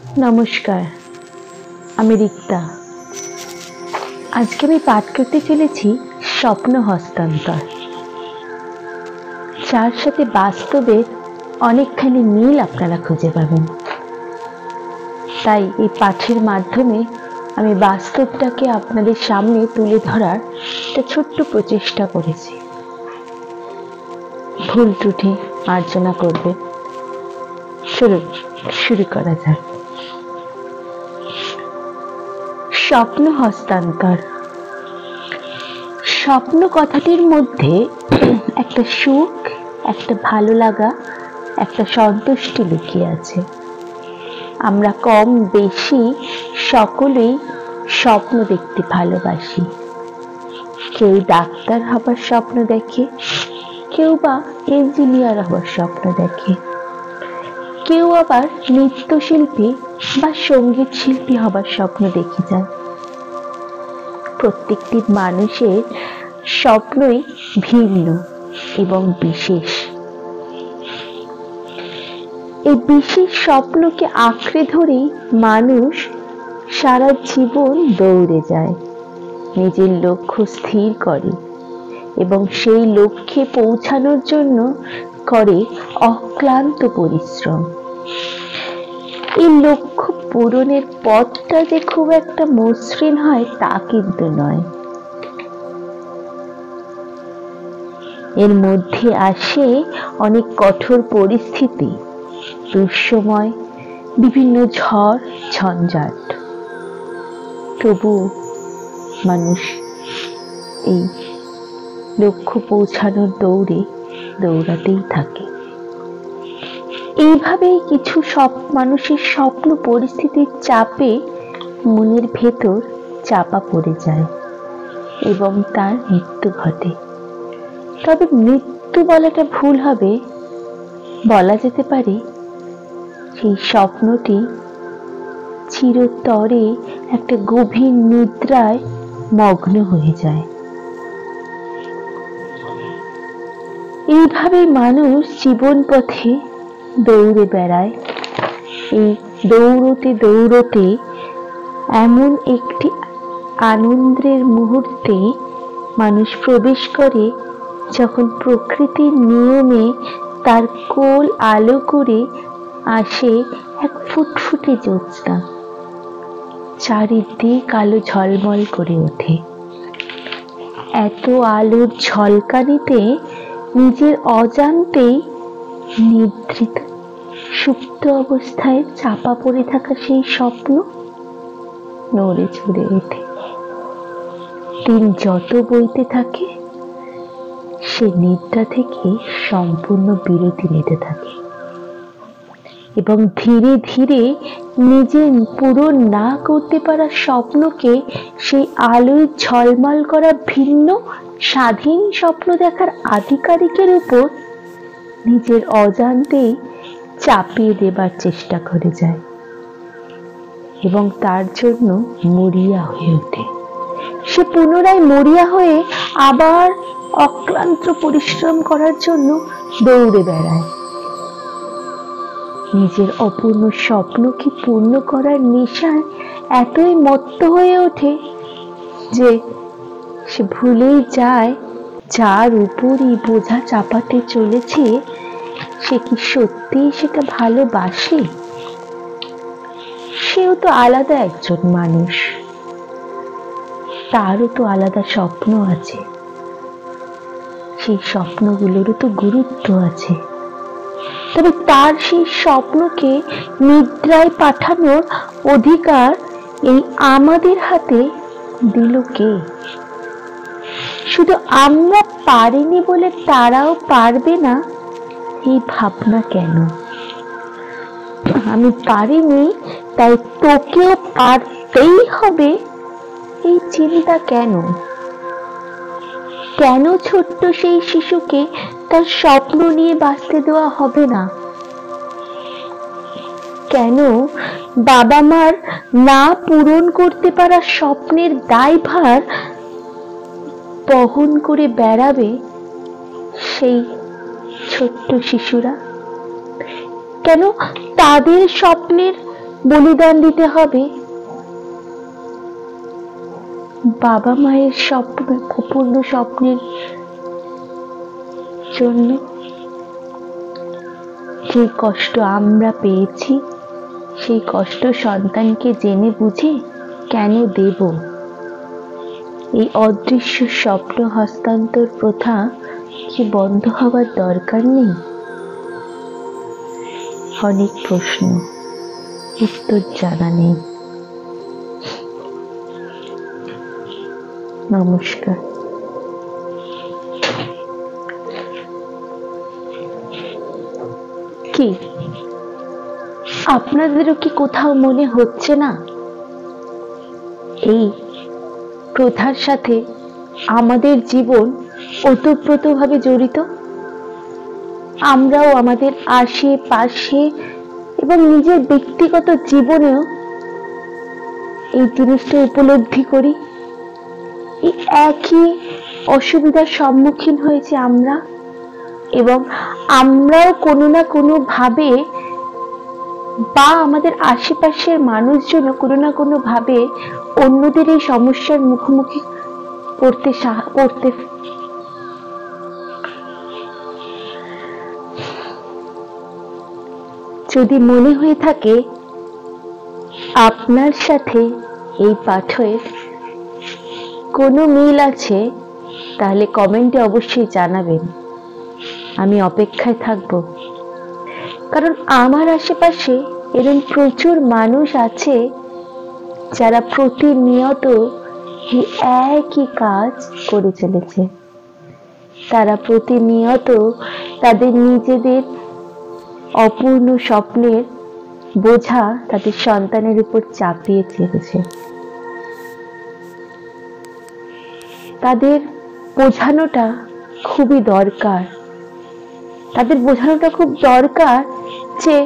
নমস্কার, আমি রিক্তা। আজকে আমি পাঠ করতে চলেছি স্বপ্ন হস্তান্তর, যার সাথে বাস্তবের অনেকখানি মিল আপনারা খুঁজে পাবেন। তাই এই পাঠের মাধ্যমে আমি বাস্তবটাকে আপনাদের সামনে তুলে ধরার একটা ছোট্ট প্রচেষ্টা করেছি। ভুল ত্রুটি মার্জনা করবে। শুরু করা যাক। স্বপ্ন হস্তান্তর। স্বপ্ন কথাটির মধ্যে একটা সুখ, একটা ভালো লাগা, একটা সন্তুষ্টি লুকিয়ে আছে। আমরা কম বেশি সকলেই স্বপ্ন দেখতে ভালোবাসি। কেউ ডাক্তার হবার স্বপ্ন দেখে, কেউ বা ইঞ্জিনিয়ার হবার স্বপ্ন দেখে, কেউ আবার নৃত্যশিল্পী বা সঙ্গীত শিল্পী হবার স্বপ্ন দেখে যায়। প্রত্যেকটি মানুষের স্বপ্নই ভিন্ন এবং বিশেষ। এই বিশেষ স্বপ্নকে আঁকড়ে ধরেই মানুষ সারা জীবন দৌড়ে যায়, নিজের লক্ষ্য স্থির করে এবং সেই লক্ষ্যে পৌঁছানোর জন্য করে অক্লান্ত পরিশ্রম। এই লক্ষ্য পূরণের পথটা যে খুব একটা মসৃণ হয় তা কিন্তু নয়। এর মধ্যে আসে অনেক কঠোর পরিস্থিতি, দুঃসময়, বিভিন্ন ঝড় ঝঞ্ঝাট। তবু মানুষ এই লক্ষ্য পৌঁছানোর দৌড়ে দৌড়াতেই থাকে। এইভাবেই কিছু মানুষের স্বপ্ন পরিস্থিতির চাপে মনের ভেতর চাপা পড়ে যায় এবং তার মৃত্যু ঘটে। তবে মৃত্যু বলাটা ভুল হবে, বলা যেতে পারে সেই স্বপ্নটি চিরতরে একটা গভীর নিদ্রায় মগ্ন হয়ে যায়। এইভাবে মানুষ জীবন পথে দৌড়ে বেড়ায়। এই দৌড়তে দৌড়তে এমন একটি আনন্দের মুহূর্তে মানুষ প্রবেশ করে, যখন প্রকৃতির নিয়মে তার কোল আলো করে আসে এক ফুটফুটে জ্যোৎস্না। চারিদিক আলো ঝলমল করে ওঠে। এত আলোর ঝলকানিতে নিজের অজান্তেই নিদ্রিত সুপ্ত অবস্থায় চাপা পড়ে থাকা সেই স্বপ্ন নড়ে চড়ে ওঠে। দিন যত বইতে থাকে, সে নিদ্রা থেকে সম্পূর্ণ বিরতি নিতে থাকে এবং ধীরে ধীরে নিজের পূরণ না করতে পারা স্বপ্নকে সেই আলোয় ঝলমল করা ভিন্ন স্বাধীন স্বপ্ন দেখার আধিকারিকের উপর নিজের অজান্তেই চাপিয়ে দেবার চেষ্টা করে যায় এবং তার জন্য মরিয়া হয়ে ওঠে। সে পুনরায় মরিয়া হয়ে আবার অক্লান্ত পরিশ্রম করার জন্য দৌড়ে বেড়ায়। নিজের অপূর্ণ স্বপ্নকে পূর্ণ করার নেশায় এতই মত্ত হয়ে ওঠে যে সে ভুলেই যায় যার উপরই বোঝা চাপাতে চলেছে সে কি সত্যি সেটা ভালোবাসে। সেও তো আলাদা একজন মানুষ, তারও তো আলাদা স্বপ্ন আছে, সেই স্বপ্নগুলোরও তো গুরুত্ব আছে। তবে তার সেই স্বপ্নকে নিদ্রায় পাঠানোর অধিকার এই আমাদের হাতে দিল কে? শুধু আমরা পারিনি বলে তারাও পারবে না, এই ভাবনা কেন? আমি পারিনি তাই তোকেও পারতেই হবে, এই চিন্তা কেন? কেন ছোট্ট সেই শিশুকে তার স্বপ্ন নিয়ে বাঁচতে দেওয়া হবে না? কেন বাবা মার না পূরণ করতে পারা স্বপ্নের দায়ভার বহন করে বেড়াবে সেই ছোট্ট শিশুরা? কেন তাদের স্বপ্নের বলিদান দিতে হবে বাবা মায়ের স্বপ্ন, অপূর্ণ স্বপ্নের জন্য। যে কষ্ট আমরা পেয়েছি সেই কষ্ট সন্তানকে জেনে বুঝে কেন দেব? এই অদৃশ্য স্বপ্ন হস্তান্তর প্রথা কি বন্ধ হওয়ার দরকার নেই? অনেক প্রশ্ন, উত্তর জানা নেই। নমস্কার। কি আপনাদেরও কি কোথাও মনে হচ্ছে না এই প্রথার সাথে আমাদের জীবন ওতপ্রোতভাবে জড়িত? আমরাও আমাদের আশেপাশে এবং নিজের ব্যক্তিগত জীবনেও এই জিনিসটা উপলব্ধি করি। এই একই অসুবিধার সম্মুখীন হয়েছে আমরা, এবং আমরাও কোনো না কোনো ভাবে বা আমাদের আশেপাশের মানুষজন কোনো না কোনো ভাবে অন্যদের এই সমস্যার মুখোমুখি পড়তে যদি মনে হয়ে থাকে আপনার সাথে এই পাঠের কোনো মিল আছে, তাহলে কমেন্টে অবশ্যই জানাবেন। আমি অপেক্ষায় থাকব, কারণ আমার আশেপাশে এরকম প্রচুর মানুষ আছে যারা প্রতিনিয়ত এই একই কাজ করে চলেছে। তারা প্রতিনিয়ত তাদের নিজেদের অপূর্ণ স্বপ্নের বোঝা তাদের সন্তানের উপর চাপিয়ে চেপেছে। তাদের বোঝানোটা খুবই দরকার, তাদের বোঝানোটা খুব দরকার যে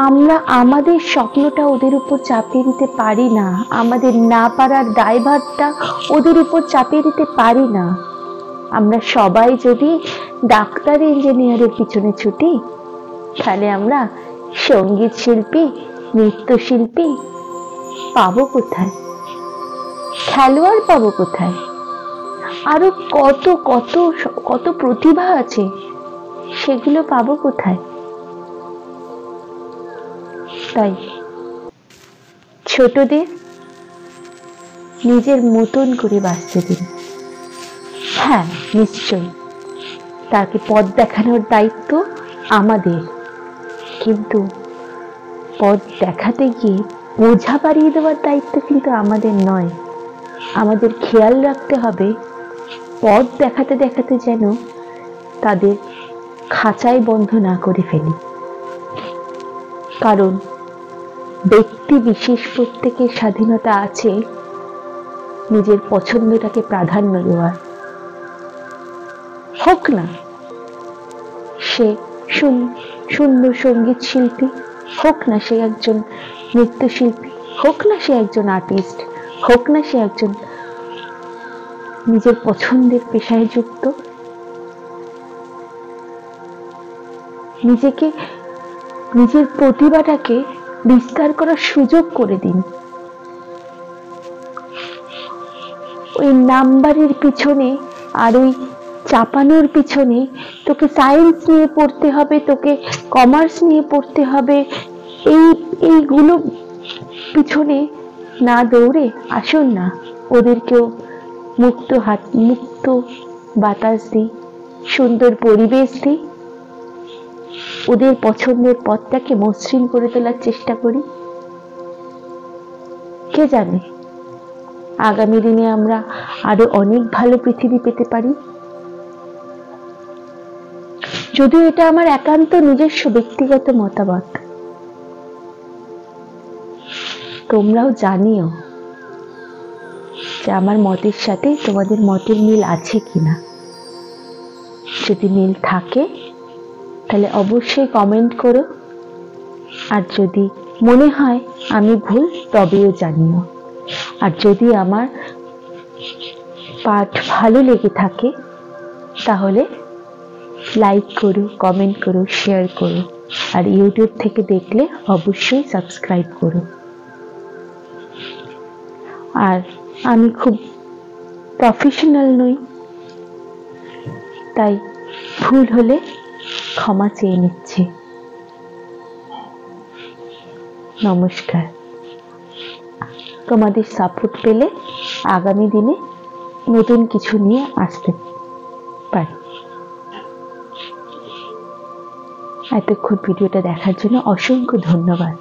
আমরা আমাদের স্বপ্নটা ওদের উপর চাপিয়ে দিতে পারি না, আমাদের না পারার দায়ভারটা ওদের উপর চাপিয়ে দিতে পারি না। আমরা সবাই যদি ডাক্তার ইঞ্জিনিয়ারের পিছনে ছুটি, তাহলে আমরা সঙ্গীত শিল্পী, নৃত্যশিল্পী পাবো কোথায়? খেলোয়াড় পাবো কোথায়? আরো কত কত কত প্রতিভা আছে, সেগুলো পাবো কোথায়? তাই ছোটদের নিজের মতন করে বাঁচতে দিন। হ্যাঁ, নিশ্চয়ই তাকে পথ দেখানোর দায়িত্ব আমাদের, কিন্তু পথ দেখাতে গিয়ে বোঝা বাড়িয়ে দেওয়ার দায়িত্ব কিন্তু আমাদের নয়। আমাদের খেয়াল রাখতে হবে পথ দেখাতে দেখাতে যেন তাদের খাঁচায় বন্ধ না করে ফেলি। কারণ ব্যক্তি বিশেষ প্রত্যেকের স্বাধীনতা আছে নিজের পছন্দটাকে প্রাধান্য দেওয়ার। হোক না সে সুন্দর সঙ্গীত শিল্পী, হোক না সে একজন নৃত্যশিল্পী, হোক না সে একজন আর্টিস্ট, হোক না সে একজন নিজের পছন্দের পেশায় যুক্ত। নিজেকে, নিজের প্রতিভাটাকে বিস্তার করার সুযোগ করে দিন। ওই নাম্বারের পিছনে আর ওই চাপানোর পিছনে তোকে সায়েন্স নিয়ে পড়তে হবে, তোকে কমার্স নিয়ে পড়তে হবে, এইগুলো পিছনে না দৌড়ে আসুন না ওদেরকেও মুক্ত বাতাস দিই, সুন্দর পরিবেশ দিই, ওদের পছন্দের পথটাকে মসৃণ করে তোলার চেষ্টা করি। কে জানে আগামী দিনে আমরা আরো অনেক ভালো পৃথিবী পেতে পারি। যদিও এটা আমার একান্ত নিজস্ব ব্যক্তিগত মতামত, তোমরাও জানিও যে আমার মতের সাথে তোমাদের মতের মিল আছে কিনা। যদি মিল থাকে তাহলে অবশ্যই কমেন্ট করো, আর যদি মনে হয় আমি ভুল তবেও জানিও। আর যদি আমার পাঠ ভালো লেগে থাকে তাহলে লাইক করো, কমেন্ট করো, শেয়ার করো। আর ইউটিউব থেকে দেখলে অবশ্যই সাবস্ক্রাইব করো। আর আমি খুব প্রফেশনাল নই, তাই ভুল হলে ক্ষমা চেয়ে নিচ্ছি। নমস্কার। তোমাদের সাপোর্ট পেলে আগামী দিনে নতুন কিছু নিয়ে আসতে পারি। এতক্ষণ ভিডিওটা দেখার জন্য অসংখ্য ধন্যবাদ।